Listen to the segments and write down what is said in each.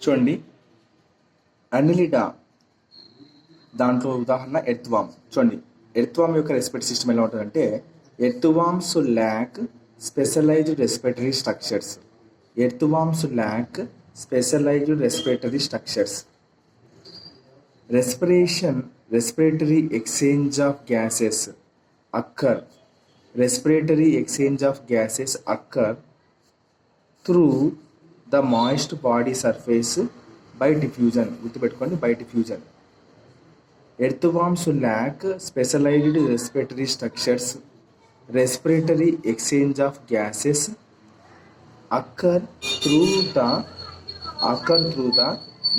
చూడండి, అనిలిడా దాంట్లో ఉదాహరణ ఎర్త్వామ్. చూడండి, ఎర్త్వామ్ యొక్క రెస్పిరేటరీ సిస్టమ్ ఎలా ఉంటుందంటే, earthworms lack specialised respiratory structures. Earthworms lack specialised respiratory structures. Respiratory exchange of gases occur. Respiratory exchange of gases occur through the moist body surface by diffusion. గుర్తుపెట్టుకోండి, by diffusion. Earthworms lack specialised respiratory structures. Respiratory exchange of gases occur through the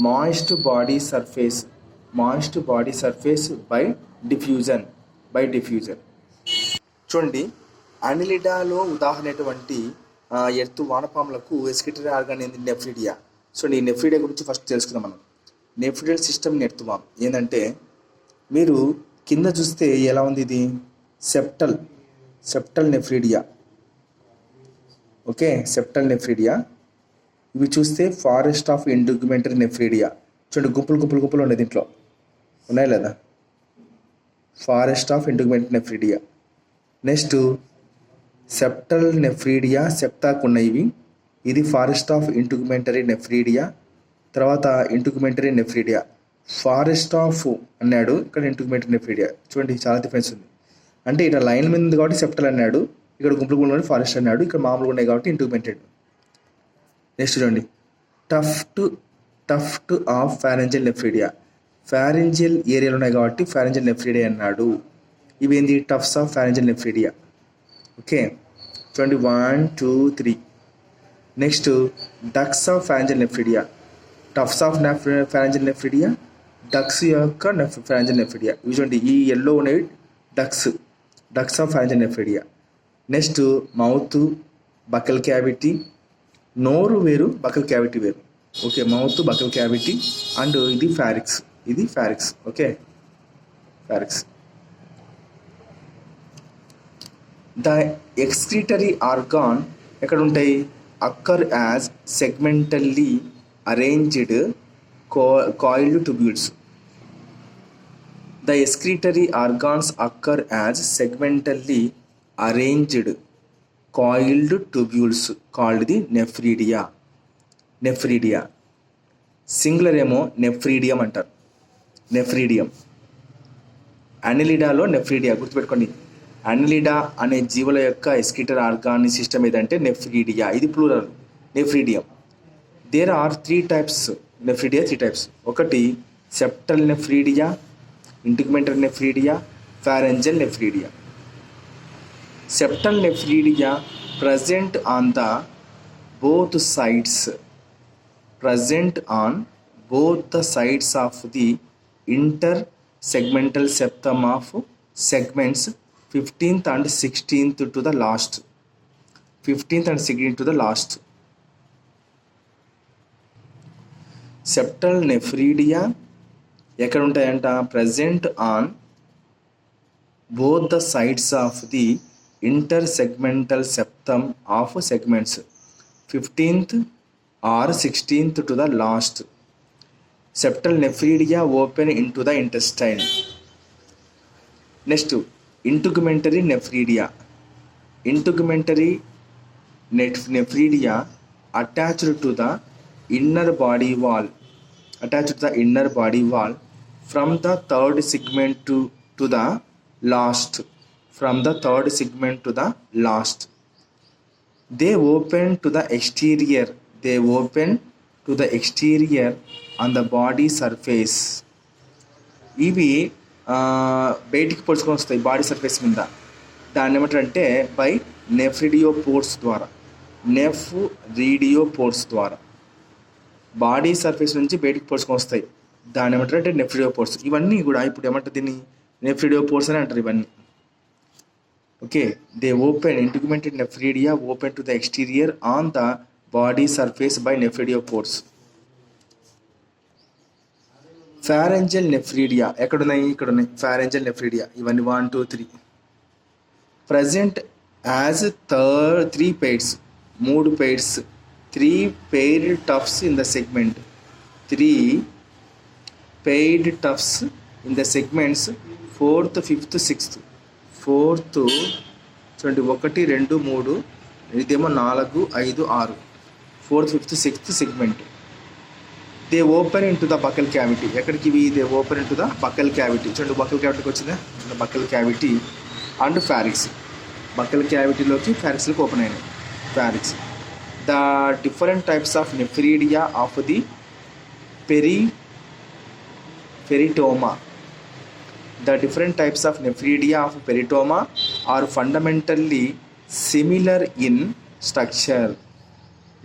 moist body surface by diffusion. చూడండి, అనిలిడాలో ఉదాహరణటువంటి earth వానపాములకు excretory organ ఏంది? Nephridia. చూడండి, ఈ nephridia గురించి first తెలుసుకుందాం మనం. నెఫ్రిడియల్ సిస్టమ్ ఎర్త్వామ్ ఏంటంటే, మీరు కింద చూస్తే ఎలా ఉంది? ఇది septal nephridia. Okay, septal nephridia. ఇవి చూస్తే ఫారెస్ట్ ఆఫ్ ఇంటిగ్యుమెంటరీ నెఫ్రిడియా. చూడండి, గుంపులు ఉన్నాయి దీంట్లో, ఉన్నాయి లేదా? Forest of integumentary nephridia. Next septal nephridia, సెప్టాకు ఉన్నాయి ఇవి. ఇది ఫారెస్ట్ ఆఫ్ ఇంటిగ్యుమెంటరీ నెఫ్రిడియా. తర్వాత ఇంటిగ్యుమెంటరీ నెఫ్రిడియా. ఫారెస్ట్ ఆఫ్ అన్నాడు, ఇక్కడ ఇంటిగ్యుమెంటరీ నెఫ్రిడియా. చూడండి, చాలా డిఫరెన్స్ ఉంది. అంటే ఇక్కడ లైన్ మీద ఉంది కాబట్టి సెప్టల్ అన్నాడు, ఇక్కడ గుంపులు ఫారెస్ట్ అన్నాడు, ఇక్కడ మామూలుగా ఉన్నాయి కాబట్టి ఇంటిగ్యుమెంటెడ్. నెక్స్ట్ చూడండి, tuft of pharyngeal nephridia. Pharyngeal ఏరియాలో ఉన్నాయి కాబట్టి ఫారెంజియల్ నెఫ్రిడియా అన్నాడు. ఇవేంది? Tufts of pharyngeal nephridia. Okay, చూడండి 1, 2, 3. Next ducts of pharyngeal nephridia. Tufts of pharyngeal nephridia, ducts యొక్క ఫారెంజియల్ నెఫ్రిడియా. ఇవి చూడండి, ఈ ఎల్లో అనేవి ducts of pharyngeal nephridia. Next mouth, buccal cavity. నోరు వేరు, బకల్ క్యావిటీ వేరు. Okay, mouth, buccal cavity. And ఇది pharynx. Okay, pharynx. The excretory organ ఎక్కడ ఉంటాయి? అక్కర్ as segmentally arranged coiled tubules. The excretory organs occur as segmentally arranged coiled tubules called the nephridia. Singular ఏమో nephridium అంటారు. అనిలిడాలో nephridia. గుర్తుపెట్టుకోండి, Annelida అనే జీవుల యొక్క ఎస్కిటర్ ఆర్గాన్ సిస్టమ్ ఏదంటే నెఫ్రిడియా. ఇది plural, nephridium. There are 3 types nephridia. 3 types. ఒకటి septal nephridia, integumentary nephridia, pharyngeal nephridia. Septal nephridia present on both the sides of the intersegmental septum of segments 15th and 16th to the last. Septal nephridia ఎక్కడ ఉంటాయంట? present on both the sides of the intersegmental septum of segments 15th or 16th to the last. Septal nephridia open into the intestine. Next, integumentary nephridia. Integumentary nephridia attached to the inner body wall from the third segment to the last. They open to the exterior on the body surface. ఇవి బయటికి పొడుచుకొని వస్తాయి body surface మీద. దాన్ని ఏమంటారంటే by నెఫ్రిడియోపోర్స్ ద్వారా body surface నుంచి బయటికి పొడుచుకొని వస్తాయి. దాన్ని ఏమంటారంటే నెఫ్రిడియోపోర్స్. ఇవన్నీ కూడా ఇప్పుడు ఏమంటారు? దీన్ని నెఫ్రిడియోపోర్స్ అని అంటారు ఇవన్నీ. Okay, they open, integumented nephridia open to the exterior on the body surface by nephriospores. Pharyngeal nephridia ఎక్కడ ఉన్నాయి? ఇక్కడ ఉన్నాయి. Pharyngeal nephridia ఇవన్నీ 1, 2, 3 present as 3 pairs, 3 paired tufts in the segment. 3 paired tufts in the segments 4th, 5th, 6th. 4th చూడండి 1 2 3, ఇదేమో 4 5 6. 4th, 5th, 6th segment. They open into the buccal cavity. ఎక్కడికి ఇవి? They open into the buccal cavity. చూడండి buccal క్యావిటీకి వచ్చిందా? Buccal cavity and pharynx. Buccal క్యావిటీలోకి ఫారిక్స్లోకి open అయినాయి. Pharynx. The different types of nephridia of the Pheretima. The different types of nephridia of peritoma are fundamentally similar in structure.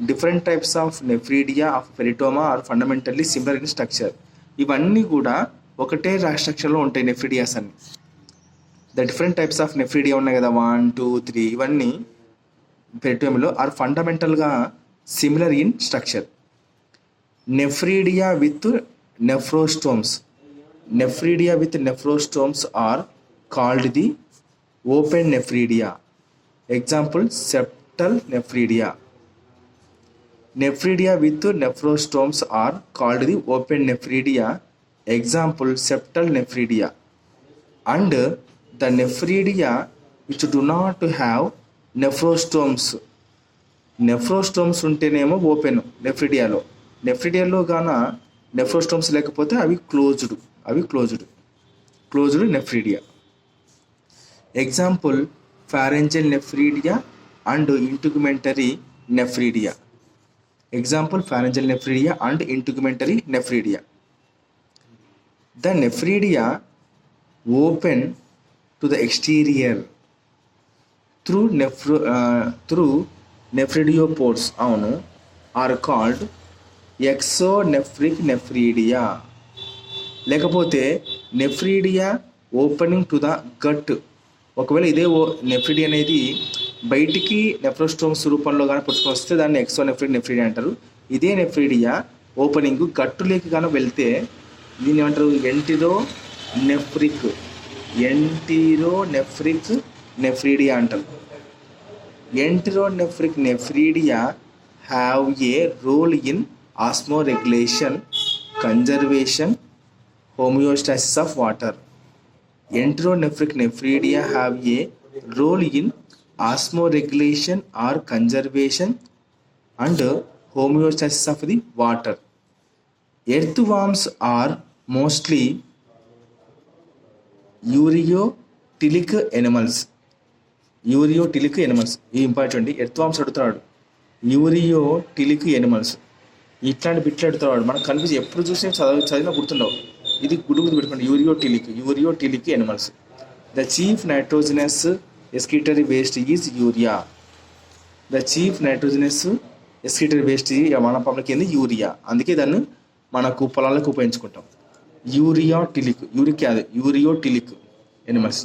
Different types of nephridia of peritoma are fundamentally similar in structure. ఇవన్నీ కూడా ఒకటే స్ట్రక్చర్లో ఉంటాయి nephridias అన్ని. The different types of nephridia ఉన్నాయి కదా, 1 2 3, ఇవన్నీ పెరిటోమలో are ఫండమెంటల్గా similar in structure. Nephridia with nephrostomes. Nephridia with nephrostomes are called the open nephridia. Example, septal nephridia. Nephridia with nephrostomes are called the open nephridia. Example, septal nephridia. And the nephridia which do not have nephrostomes. నెఫ్రోస్టోమ్స్ ఉంటేనేమో open నెఫ్రిడియాలో గాన నెఫ్రోస్టోమ్స్ లేకపోతే అవి closed nephridia. Example, pharyngeal nephridia and integumentary nephridia. Example, pharyngeal nephridia and integumentary nephridia. The nephridia open to the exterior through nephrodiopores are called exonephric nephridia. లేకపోతే nephridia opening to the gut. ఒకవేళ ఇదే nephridia అనేది బయటికి నెఫ్రోస్టోమ్స్ రూపంలో కానీ పుట్టుకొని వస్తే దాన్ని ఎక్సోనెఫ్రిక్ nephridia అంటారు. ఇదే నెఫ్రిడియా ఓపెనింగ్ గట్టులోకి కానీ వెళ్తే దీన్ని ఏమంటారు? ఎంటిరోనెఫ్రిక్ నెఫ్రిడియా అంటారు. Enteronephric nephridia have a role in osmoregulation, conservation, homeostasis of water. Enteronephric nephridia have a role in osmoregulation or conservation and homeostasis of the water. Earthworms are mostly ureotilic animals. ఇది important. Earthworms అడుగుతాడు, యూరియోటిలిక్ animals. ఇట్లాంటి బిట్లు అడుగుతాడు. మనకు కనిపించి ఎప్పుడు చూసి చదివినా గుర్తుండవు. ఇది గుడి పెట్టుకోండి. Ureotelic animals. The chief nitrogenous excretory waste is urea. మన పంటకి ఏంది? యూరియా. అందుకే దాన్ని మనకు పొలాలకు ఉపయోగించుకుంటాం. యూరియోటిలిక్ ఎనిమల్స్.